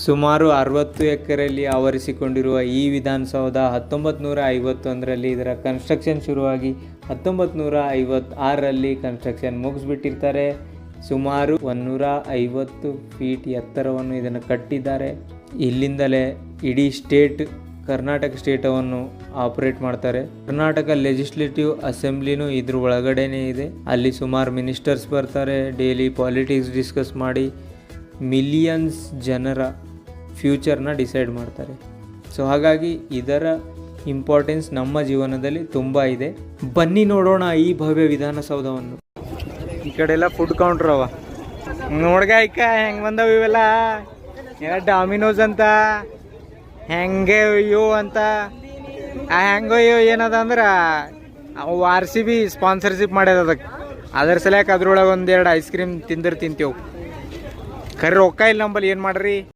ಸುಮಾರು 60 ಎಕರೆಯಲ್ಲಿ ಆವರಿಸಿಕೊಂಡಿರುವ ಈ ವಿಧಾನಸೌಧ 1951ರಲ್ಲಿ ಇದರ ಕನ್ಸ್ಟ್ರಕ್ಷನ್ ಶುರುವಾಗಿ 1956ರಲ್ಲಿ ಕನ್ಸ್ಟ್ರಕ್ಷನ್ ಮುಗಿಸ್ಬಿಟ್ಟಿರ್ತಾರೆ. ಸುಮಾರು 150 ಫೀಟ್ ಎತ್ತರವನ್ನು ಇದನ್ನು ಕಟ್ಟಿದ್ದಾರೆ. ಇಲ್ಲಿಂದಲೇ ಇಡೀ ಕರ್ನಾಟಕ ಸ್ಟೇಟವನ್ನು ಆಪರೇಟ್ ಮಾಡ್ತಾರೆ. ಕರ್ನಾಟಕ ಲೆಜಿಸ್ಲೇಟಿವ್ ಅಸೆಂಬ್ಲಿನೂ ಇದ್ರ ಒಳಗಡೆನೇ ಇದೆ. ಅಲ್ಲಿ ಸುಮಾರು ಮಿನಿಸ್ಟರ್ಸ್ ಬರ್ತಾರೆ. ಡೈಲಿ ಪಾಲಿಟಿಕ್ಸ್ ಡಿಸ್ಕಸ್ ಮಾಡಿ ಮಿಲಿಯನ್ಸ್ ಜನರ ಫ್ಯೂಚರ್ನ ಡಿಸೈಡ್ ಮಾಡ್ತಾರೆ. ಸೊ ಹಾಗಾಗಿ ಇದರ ಇಂಪಾರ್ಟೆನ್ಸ್ ನಮ್ಮ ಜೀವನದಲ್ಲಿ ತುಂಬ ಇದೆ. ಬನ್ನಿ ನೋಡೋಣ ಈ ಭವ್ಯ ವಿಧಾನಸೌಧವನ್ನು. ಈ ಕಡೆ ಎಲ್ಲ ಫುಡ್ ಕೌಂಟ್ರ್ ಅವ ನೋಡ್ಗ ಇಕ್ಕ ಹೆಂಗೆ ಬಂದವು ಇವೆಲ್ಲ ಡಾಮಿನೋಸ್ ಅಂತ ಹೆಂಗೆ ಅಯ್ಯೋ ಅಂತ ಹೆಂಗೋ ಅಯ್ಯೋ ಏನದ ಅಂದ್ರೆ ಅವು RCB ಸ್ಪಾನ್ಸರ್ಶಿಪ್ ಮಾಡ್ಯದ ಅದಕ್ಕೆ. ಅದ್ರ ಸಲಕ್ಕೆ ಅದ್ರೊಳಗೆ ಒಂದೆರಡು ಐಸ್ ಕ್ರೀಮ್ ತಿಂತೀವಿ. ಖರೆ ರೊಕ್ಕ ಇಲ್ಲ ನಂಬಲ್ಲಿ ಏನು ಮಾಡ್ರಿ.